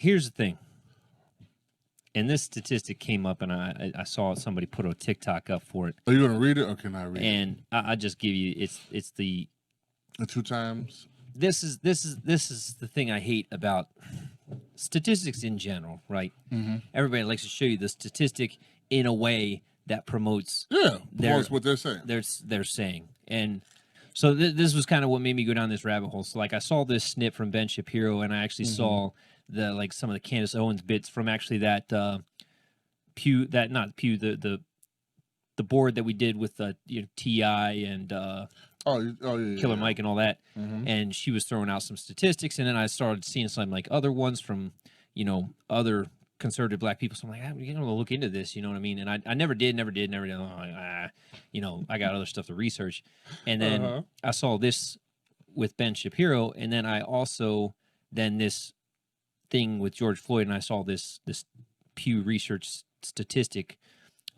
Here's the thing. And this statistic came up, and I saw somebody put a TikTok up for it. Are you going to read it, or can I read it? And I just give you it's the 2 times. This is the thing I hate about statistics in general, right? Mm-hmm. Everybody likes to show you the statistic in a way that promotes What they're saying. They're saying. And so this was kind of what made me go down this rabbit hole. So like I saw this snip from Ben Shapiro, and I actually saw some of the Candace Owens bits from actually that the board that we did with T.I. and Killer Mike and all that. Mm-hmm. And she was throwing out some statistics, and then I started seeing some like other ones from other conservative black people. So I'm like, you're gonna look into this, you know what I mean? And I never did. I'm like, I got other stuff to research. And then I saw this with Ben Shapiro, and then I also this thing with George Floyd, and I saw this Pew Research statistic.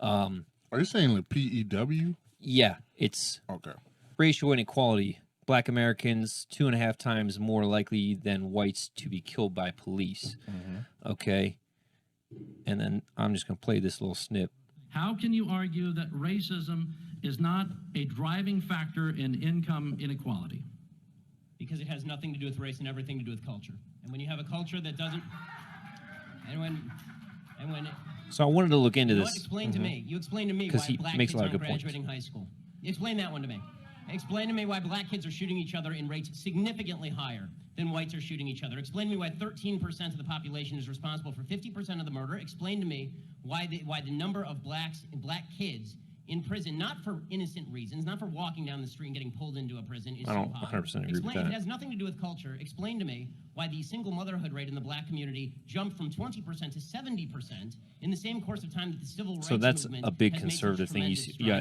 Are you saying like PEW? Yeah, it's okay. Racial inequality. Black Americans 2.5 times more likely than whites to be killed by police. Mm-hmm. Okay. And then I'm just going to play this little snip. How can you argue that racism is not a driving factor in income inequality? Because it has nothing to do with race and everything to do with culture. And when you have a culture that doesn't, so I wanted to look into this. Explain to me. You explain to me why black kids aren't graduating high school. Explain that one to me. Explain to me why black kids are shooting each other in rates significantly higher than whites are shooting each other. Explain to me why 13% of the population is responsible for 50% of the murder. Explain to me why the number of black kids in prison, not for innocent reasons, not for walking down the street and getting pulled into a prison, is I don't so high. 100% agree with that. If it has nothing to do with culture, explain to me why the single motherhood rate in the black community jumped from 20% to 70% in the same course of time that the civil rights movement. So that's a big conservative thing. You see, yeah,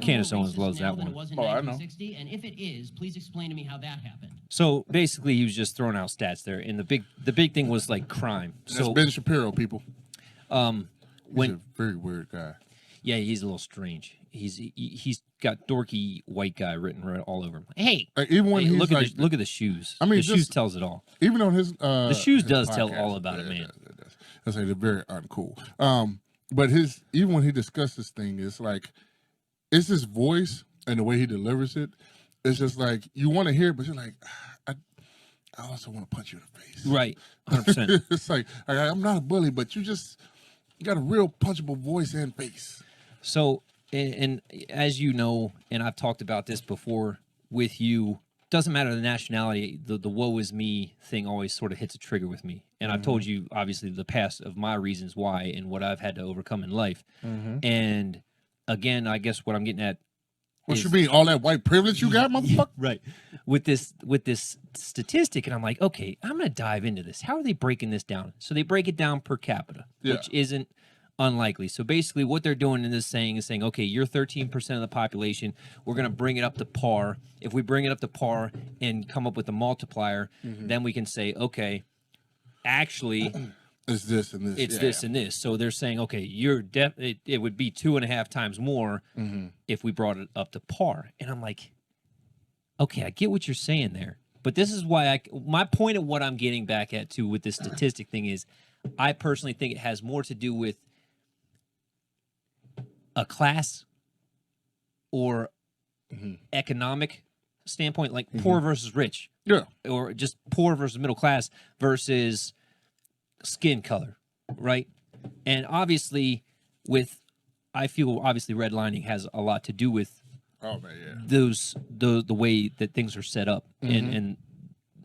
Candace Owens loves that one. I know. And if it is, please explain to me how that happened. So basically, he was just throwing out stats there, and the big thing was like crime. That's Ben Shapiro, people. He's a very weird guy. Yeah, he's a little strange. He's got dorky white guy written right all over him. Hey, even when he's look at the shoes. I mean, the shoes tells it all. Even on his the shoes does tell all about it, man. That's like they're very uncool. But even when he discusses this thing, it's like it's his voice and the way he delivers it. It's just like you want to hear it, but you're like, I also want to punch you in the face. Right, 100%. It's like I'm not a bully, but you got a real punchable voice and face. So, and as you know, and I've talked about this before with you, doesn't matter the nationality, the woe is me thing always sort of hits a trigger with me. And I've told you, obviously, the past of my reasons why and what I've had to overcome in life. And again, I guess what I'm getting at. What you mean? All that white privilege you got, motherfucker? Right. With this statistic, and I'm like, okay, I'm going to dive into this. How are they breaking this down? So they break it down per capita, which isn't unlikely. So basically what they're doing in this saying is saying, okay, you're 13% of the population. We're going to bring it up to par. If we bring it up to par and come up with a multiplier, then we can say, okay, actually it's this and this. It's this and this. So they're saying, okay, it would be 2.5 times more if we brought it up to par. And I'm like, okay, I get what you're saying there. But this is why my point of what I'm getting back at too with this statistic thing is I personally think it has more to do with a class or economic standpoint, like poor versus rich. Yeah. Or just poor versus middle class versus skin color, right? And obviously I feel redlining has a lot to do with the way that things are set up and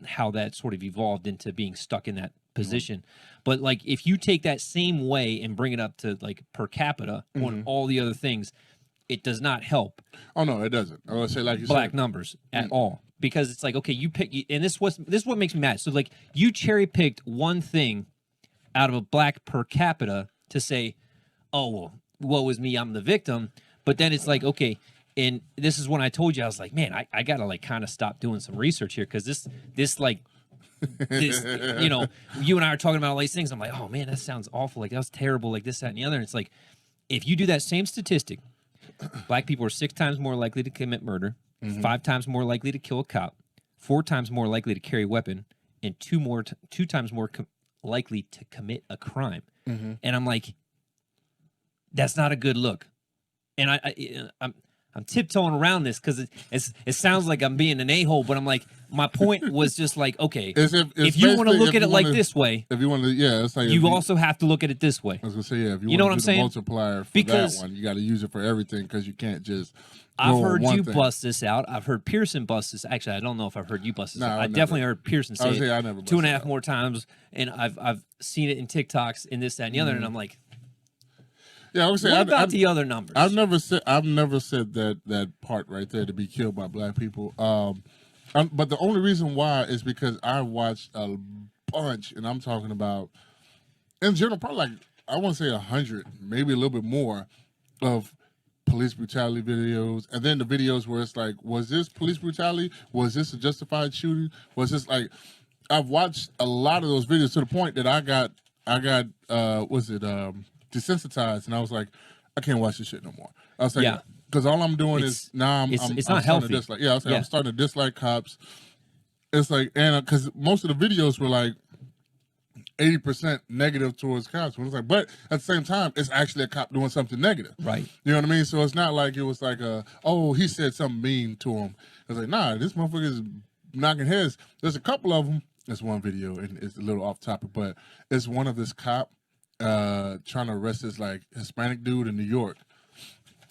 how that sort of evolved into being stuck in that position. But like if you take that same way and bring it up to like per capita on all the other things, it does not help. Oh no, it doesn't. I would say like you black said. numbers at all, because it's like, okay, you pick, and this is what makes me mad. So like you cherry picked one thing out of a black per capita to say, oh well, woe is me, I'm the victim. But then it's like, okay, and this is when I told you, I was like, man, I gotta like kind of stop doing some research here, because this like this, you know, you and I are talking about all these things. I'm like, oh man, that sounds awful. Like that was terrible. Like this, that, and the other. And it's like, if you do that same statistic, black people are 6 times more likely to commit murder, 5 times more likely to kill a cop, 4 times more likely to carry a weapon, and 2 times more likely to commit a crime. And I'm like, that's not a good look. And I'm tiptoeing around this because it sounds like I'm being an a-hole, but I'm like, my point was just like, okay, if you want to look at it like this way, if you want to, yeah, it's like you also have to look at it this way. I was gonna say, yeah, if you know want what I'm to do the saying? multiplier for Because that one, you got to use it for everything because you can't just. I've heard you bust this out. I've heard Pearson bust this. Actually, I don't know if I've heard you bust this out. I definitely heard Pearson say it I never 2.5 more times, and I've seen it in TikToks and this, that, and the other, and I'm like, yeah, I would say, what about the other numbers? I've never said that part right there to be killed by black people. But the only reason why is because I watched a bunch, and I'm talking about in general, probably like I want to say 100, maybe a little bit more, of police brutality videos, and then the videos where it's like, was this police brutality? Was this a justified shooting? Was this like? I've watched a lot of those videos to the point that I got desensitized, and I was like, I can't watch this shit no more. I was like, because all I'm doing is now I'm not healthy. Dislike. Yeah, I was like, I'm starting to dislike cops. It's like, and because most of the videos were like 80% negative towards cops. When it's like, but at the same time, it's actually a cop doing something negative. Right. You know what I mean? So it's not like it was like oh, he said something mean to him. I was like, nah, this motherfucker is knocking heads. There's a couple of them. There's one video, and it's a little off topic, but it's one of this cop trying to arrest this like Hispanic dude in New York.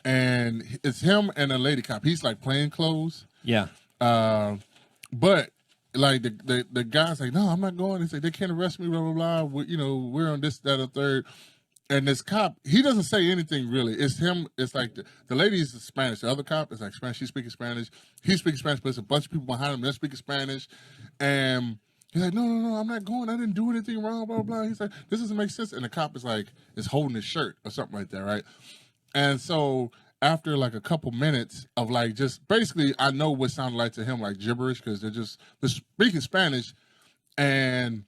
And it's him and a lady cop. He's like plain clothes. Yeah. But like the guy's like, no, I'm not going. He's like, they can't arrest me, blah, blah, blah. We're on this, that, or third. And this cop, he doesn't say anything really. It's him. It's like the lady is Spanish. The other cop is like Spanish. She's speaking Spanish. He's speaking Spanish, but there's a bunch of people behind him that speaking Spanish. And he's like, no, I'm not going. I didn't do anything wrong, blah, blah, blah. He's like, this doesn't make sense. And the cop is holding his shirt or something like that, right? And so after like a couple minutes of like just basically, I know what sounded like to him like gibberish because they're speaking Spanish, and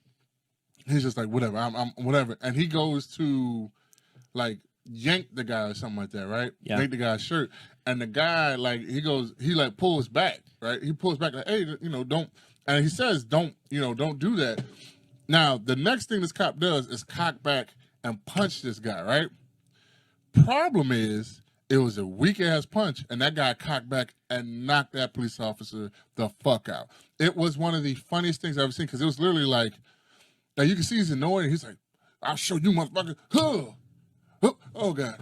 he's just like, whatever, I'm whatever. And he goes to like yank the guy or something like that, right? Yeah. Yank the guy's shirt. And the guy he pulls back, right? He pulls back like, hey, don't. And he says, don't do that. Now, the next thing this cop does is cock back and punch this guy, right? Problem is, it was a weak-ass punch, and that guy cocked back and knocked that police officer the fuck out. It was one of the funniest things I've ever seen, because it was literally like you can see he's annoyed, and he's like, I'll show you, motherfucker. Oh, God.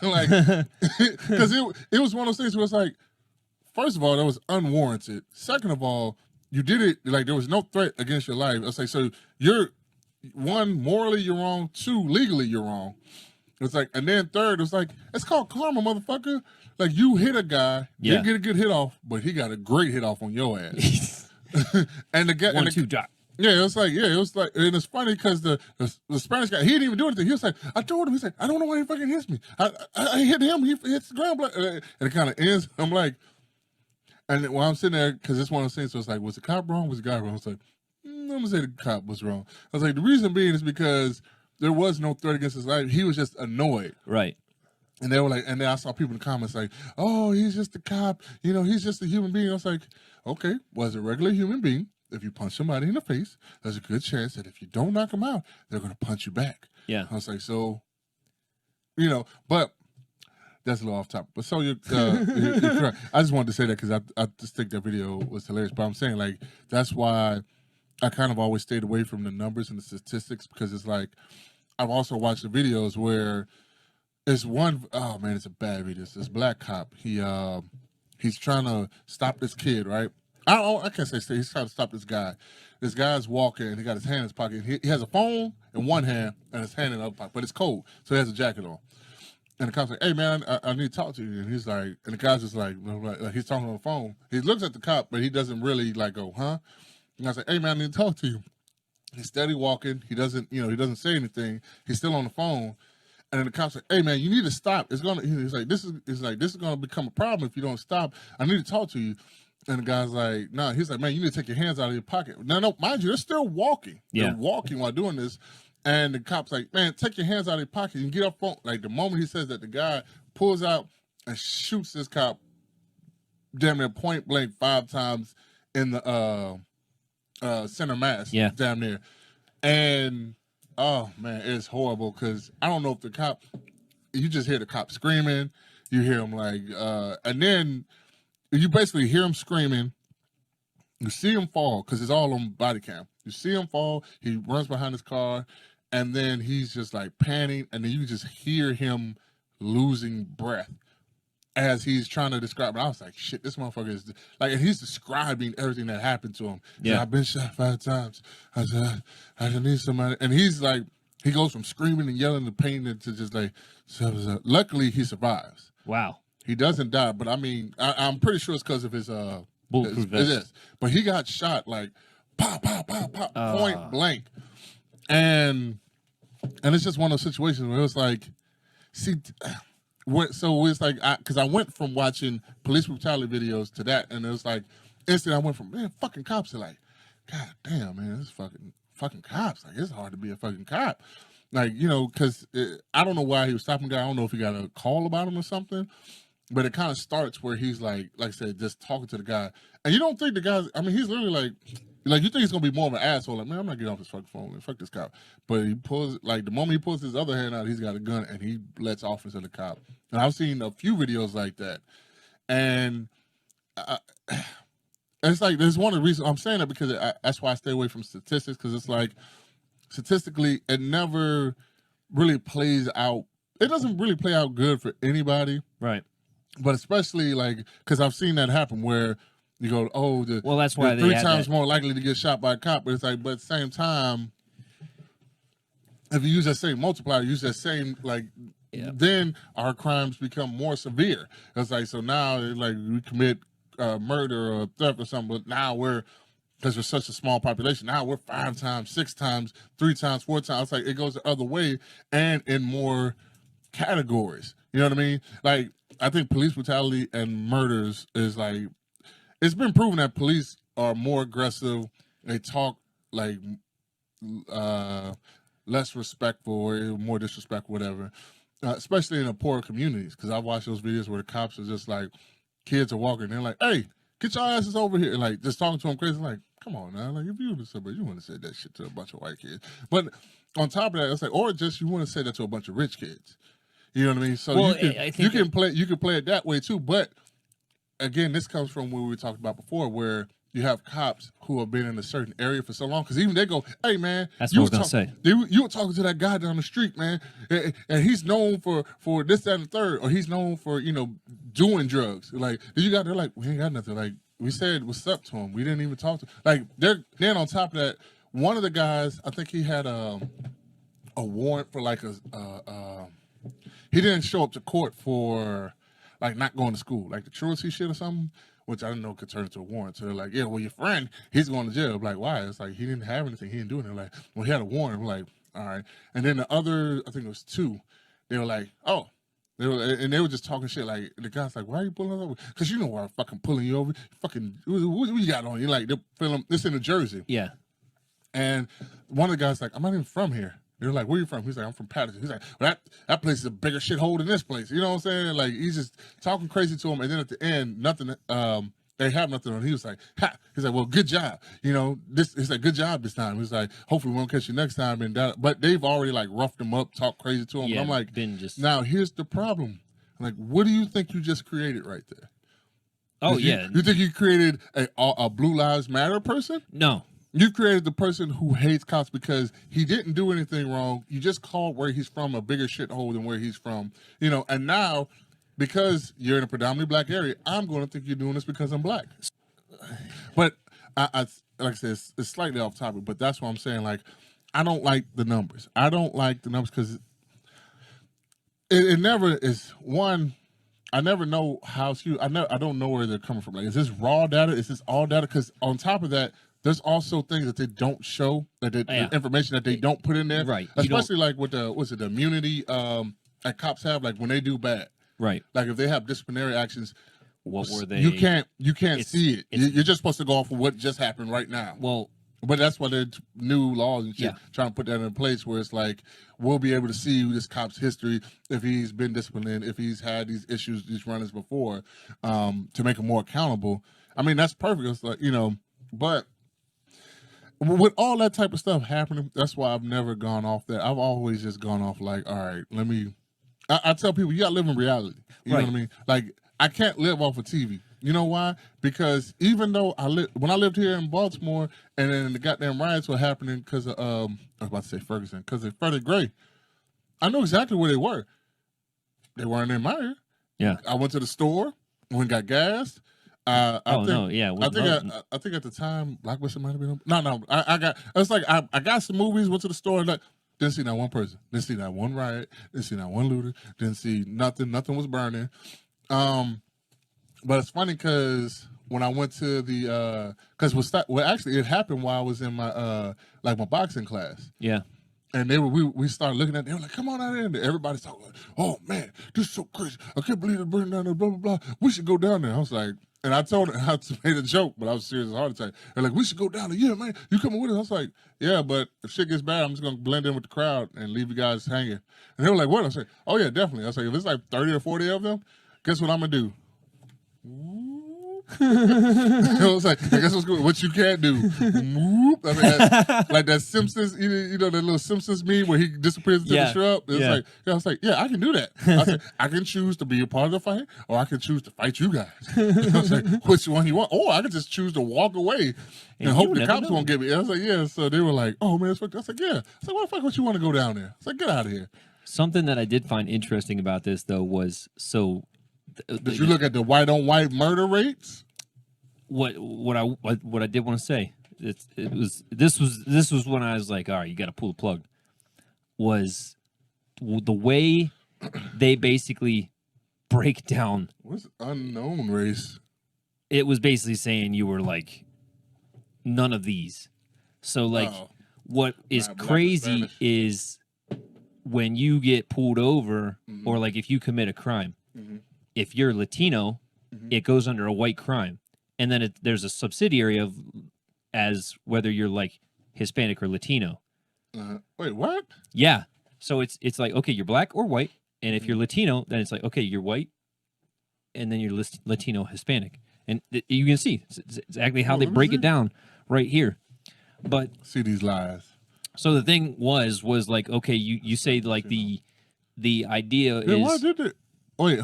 Like, because it was one of those things where it's like, first of all, that was unwarranted. Second of all, you did it, like, there was no threat against your life. It's like, so you're, one, morally you're wrong. Two, legally you're wrong. It's like, and then third, it's like, it's called karma, motherfucker. Like, you hit a guy, didn't get a good hit off, but he got a great hit off on your ass. And the guy, 1-2 drop. Yeah, it was like, and it's funny because the Spanish guy, he didn't even do anything. He was like, I told him, he's like, I don't know why he fucking hits me. I hit him, he hits the ground, and it kind of ends. I'm like, and while I'm sitting there, because it's one of those things, so it's like, was the cop wrong? Was the guy wrong? I was like, I'm gonna say the cop was wrong. I was like, the reason being is because there was no threat against his life. He was just annoyed. Right. And they were like, and then I saw people in the comments like, oh, he's just a cop. He's just a human being. I was like, okay, well, as a regular human being, if you punch somebody in the face, there's a good chance that if you don't knock them out, they're going to punch you back. Yeah. I was like, so, but that's a little off topic. But so you're correct. I just wanted to say that because I just think that video was hilarious. But I'm saying, like, that's why I kind of always stayed away from the numbers and the statistics, because it's like, I've also watched the videos where it's it's a bad video. It's this black cop. He's trying to stop this kid, right? I can't say he's trying to stop this guy. This guy's walking, and he got his hand in his pocket. He has a phone in one hand and his hand in the other pocket, but it's cold, so he has a jacket on. And the cop's like, hey, man, I need to talk to you. And he's like, and the guy's just like he's talking on the phone. He looks at the cop, but he doesn't really like go, huh? And I was like, hey, man, I need to talk to you. He's steady walking. He doesn't say anything. He's still on the phone. And then the cop's like, hey, man, you need to stop. He's like, this is going to become a problem if you don't stop. I need to talk to you. And the guy's like, nah. He's like, man, you need to take your hands out of your pocket. No, mind you, they're still walking. Yeah. They're walking while doing this. And the cop's like, man, take your hands out of your pocket. You can get up front. Like, the moment he says that, the guy pulls out and shoots this cop damn near point blank 5 times in the center mass. Yeah. Damn near. And oh man, it's horrible because I don't know if the cop. You just hear the cop screaming. You hear him like, and then you basically hear him screaming. You see him fall because it's all on body cam. You see him fall. He runs behind his car, and then he's just like panting, and then you just hear him losing breath as he's trying to describe it. I was like, shit, this motherfucker is like, and he's describing everything that happened to him. Yeah. Like, I've been shot 5 times. I said, I just need somebody. And he's like, he goes from screaming and yelling and painting to just like, luckily he survives. Wow. He doesn't die, but I mean, I'm pretty sure it's because of his bulletproof it vest. is. But he got shot like pop, pop, pop, pop, point blank. And it's just one of those situations where it was like, see, so it's like, because I went from watching police brutality videos to that, and it was like, instantly I went from, man, fucking cops to like, god damn, man, this fucking cops. Like, it's hard to be a fucking cop. Like, you know, because I don't know why he was stopping the guy. I don't know if he got a call about him or something. But it kind of starts where he's like I said, just talking to the guy. And you don't think the guy's, I mean, he's literally like you think he's going to be more of an asshole. Like, man, I'm not getting off this fucking phone. Like, fuck this cop. But he pulls, like, the moment he pulls his other hand out, he's got a gun and he lets off into the cop. And I've seen a few videos like that. And it's like, there's one of the reasons I'm saying that because that's why I stay away from statistics, because it's like, statistically, it never really plays out. It doesn't really play out good for anybody. Right. But especially like, because I've seen that happen where you go, oh, well, that's why they're 3 times more likely to get shot by a cop. But it's like, but at the same time, if you use that same multiplier, use that same like, then our crimes become more severe. It's like, so now like we commit murder or theft or something, but now because we're such a small population, now we're 5 times, 6 times, 3 times, 4 times. It's like it goes the other way and in more categories. You know what I mean? Like, I think police brutality and murders is like, it's been proven that police are more aggressive. They talk like less respectful or more disrespectful, whatever, especially in the poorer communities. Because I've watched those videos where the cops are just like, kids are walking, they're like, hey, get your asses over here. And like, just talking to them crazy. Like, come on now. Like, if you were somebody, you wouldn't have said that shit to a bunch of white kids. But on top of that, it's like, or just you want to say that to a bunch of rich kids. You know what I mean? So well, you can play it that way too. But again, this comes from what we were talking about before, where you have cops who have been in a certain area for so long. Because even they go, hey man, that's what I was gonna say. You were talking to that guy down the street, man, and he's known for this, that, and the third, or he's known for doing drugs. Like, they're like, we ain't got nothing. Like, we said what's up to him. We didn't even talk to him. Like, then on top of that, one of the guys, I think he had a warrant for like he didn't show up to court for like not going to school, like the truancy shit or something, which I didn't know could turn into a warrant. So they're like, yeah, well, your friend, he's going to jail. I'm like, why? It's like, he didn't have anything. He didn't do anything. Like, well, he had a warrant. I'm like, all right. And then the other, I think it was 2, they were like, oh. They were just talking shit. Like, the guy's like, why are you pulling us over? Because you know why I'm fucking pulling you over. Fucking, what you got on you? Like, they're feeling, this in New Jersey. Yeah. And one of the guys like, I'm not even from here. They're like, where you from? He's like, I'm from Patterson. He's like, well, that place is a bigger shithole than this place. You know what I'm saying? Like, he's just talking crazy to him. And then at the end, nothing, they have nothing on. He was like, ha. He's like, well, good job. He's like, good job this time. He's like, hopefully we won't catch you next time. And but they've already like roughed him up, talked crazy to him. Yeah, and I'm like, now here's the problem. I'm like, what do you think you just created right there? Oh, yeah. You think you created a Blue Lives Matter person? No. You created the person who hates cops because he didn't do anything wrong. You just called where he's from a bigger shithole than where he's from. And now, because you're in a predominantly black area, I'm going to think you're doing this because I'm black. But I like I said, it's slightly off topic, but that's what I'm saying. Like, I don't like the numbers. I don't like the numbers because it never is one. I never know how I don't know where they're coming from. Like, is this raw data? Is this all data? Because on top of that, there's also things that they don't show, the information that they don't put in there. Right. Especially like with the immunity that cops have, like when they do bad. Right. Like if they have disciplinary actions, what were they? You can't see it. You're just supposed to go off of what just happened right now. Well, but that's why there's new laws and shit trying to put that in place where it's like, we'll be able to see this cop's history, if he's been disciplined, if he's had these issues, these run-ins before, to make him more accountable. I mean, that's perfect. It's like, but with all that type of stuff happening, that's why I've never gone off that. I've always just gone off like, all right, let me. I tell people you gotta live in reality. You know what I mean? Like I can't live off of TV. You know why? Because even though when I lived here in Baltimore, and then the goddamn riots were happening because of I was about to say Ferguson, because of Freddie Gray, I know exactly where they were. They weren't in my area. Yeah. I went to the store, went and got gas. I think at the time Black Whistle might have been. No. I got some movies. Went to the store. Like, didn't see not one person. Didn't see not one riot. Didn't see not one looter. Didn't see nothing. Nothing was burning. But it's funny because when I went to the actually it happened while I was in my my boxing class. Yeah. And we started looking at it. They were like, come on out here. And everybody's talking like, oh, man, this is so crazy. I can't believe they're burning down there, blah, blah, blah. We should go down there. I was like, and I told her, I made a joke, but I was serious as a heart attack. They're like, we should go down there. Yeah, man, you coming with us? I was like, yeah, but if shit gets bad, I'm just going to blend in with the crowd and leave you guys hanging. And they were like, what? I was like, oh, yeah, definitely. I was like, if it's like 30 or 40 of them, guess what I'm going to do? I was like, I guess what you can't do. I mean, like that Simpsons, you know, that little Simpsons meme where he disappears into the shrub. I was like, yeah, I can do that. I was like, I can choose to be a part of the fight, or I can choose to fight you guys. I was like, which one you want? Or I could just choose to walk away and hope the cops won't get me. I was like, yeah. So they were like, oh man, it's fucked. I was like, yeah. I was like, why the fuck would you want to go down there? I was like, get out of here. Something that I did find interesting about this though was did you look at the white on white murder rates? What I did want to say, this was when I was like, all right, you got to pull the plug. Was the way they basically break down. What's unknown race? It was basically saying you were like none of these. So like, what is crazy is when you get pulled over, or like if you commit a crime. If you're Latino, it goes under a white crime. And then there's a subsidiary of as whether you're like Hispanic or Latino. Wait, what? Yeah. So it's like, okay, you're black or white. And if you're Latino, then it's like, okay, you're white. And then you're Latino Hispanic. And you can see it's exactly how they break it down right here. But see these lies. So the thing was like, okay, you say like the idea is. Why did it? Wait,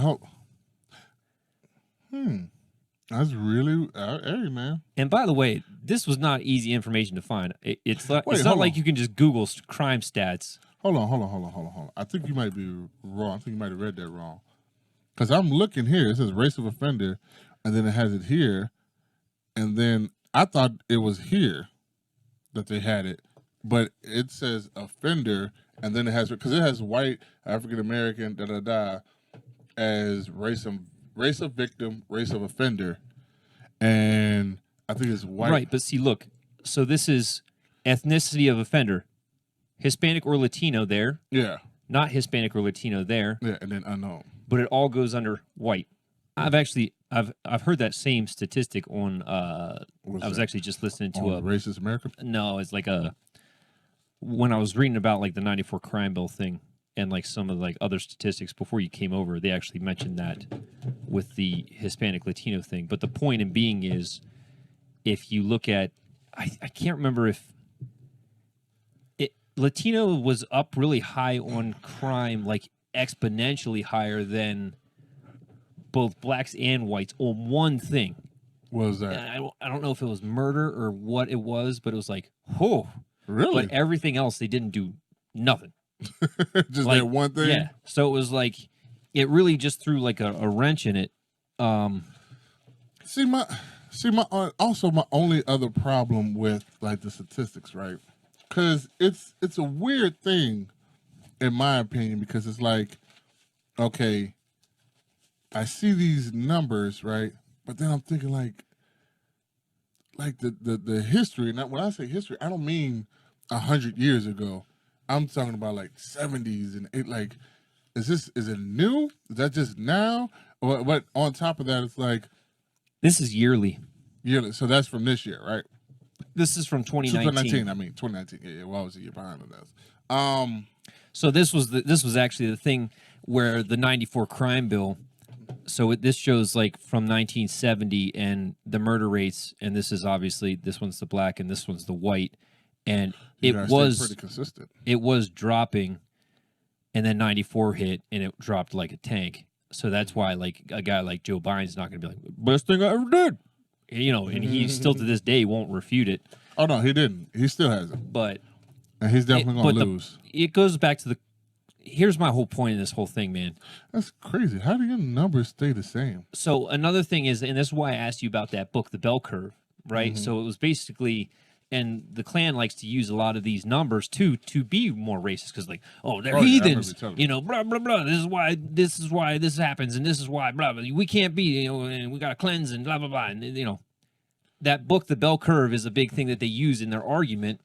That's really hey man. And by the way, this was not easy information to find. It's not like you can just Google crime stats. Hold on. I think you might be wrong. I think you might have read that wrong. Because I'm looking here. It says race of offender, and then it has it here, and then I thought it was here that they had it, but it says offender, and then it has because it has white, African American, as race of victim, race of offender, and I think it's white. Right, but see, look, so this is ethnicity of offender, Hispanic or Latino there. Yeah. Not Hispanic or Latino there. Yeah, and then unknown. But it all goes under white. I've heard that same statistic on. I was actually just listening to a Racist America. No, it's like when I was reading about like the '94 crime bill thing. And like some of like other statistics before you came over, they actually mentioned that with the Hispanic Latino thing. But the point in being is, if you look at, I can't remember if Latino was up really high on crime, like exponentially higher than both blacks and whites on one thing. What was that? I don't know if it was murder or what it was, but it was like, oh, really? But everything else they didn't do nothing. Just like, that one thing. Yeah. So it was like it really just threw like a wrench in it. My only other problem with like the statistics, right? Because it's a weird thing, in my opinion, because it's like, okay, I see these numbers, right? But then I'm thinking like the history. And when I say history, I don't mean 100 years ago. I'm talking about like 70s and it like, is it new? Is that just now? But on top of that, it's like this is yearly. Yearly. So that's from this year, right? This is from 2019. 2019. Yeah. Well, I was a year behind on that. So this was actually the thing where the '94 crime bill So this shows like from 1970 and the murder rates, and this is obviously this one's the black and this one's the white, and You it guys stay was pretty consistent. it was dropping, and then 94 hit and it dropped like a tank. So that's why like a guy like Joe Biden's not going to be like best thing I ever did, you know, and he still to this day won't refute it. Oh no, he didn't. He still hasn't, But and he's definitely going to lose. It goes back to the. Here's my whole point in this whole thing, man. That's crazy. How do your numbers stay the same? So another thing is, and this is why I asked you about that book, The Bell Curve, right? Mm-hmm. So it was basically, and the Klan likes to use a lot of these numbers to be more racist because, like, oh, they're Oh, yeah, I remember heathens, you telling me. you know, blah blah blah. This is why this happens, and this is why blah blah. We can't be, you know, and we got to cleanse and blah blah blah, and you know, that book, The Bell Curve, is a big thing that they use in their argument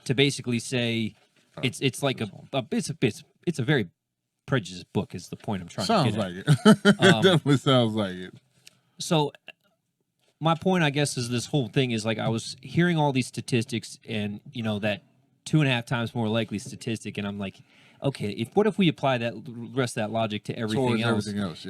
to basically say it's like it's a very prejudiced book is the point I'm trying Sounds to get at. like it. It definitely sounds like it. So my point, I guess, is this whole thing is like I was hearing all these statistics and, you know, that 2.5 times more likely statistic. And I'm like, okay, what if we apply that rest of that logic to everything Towards else? everything else.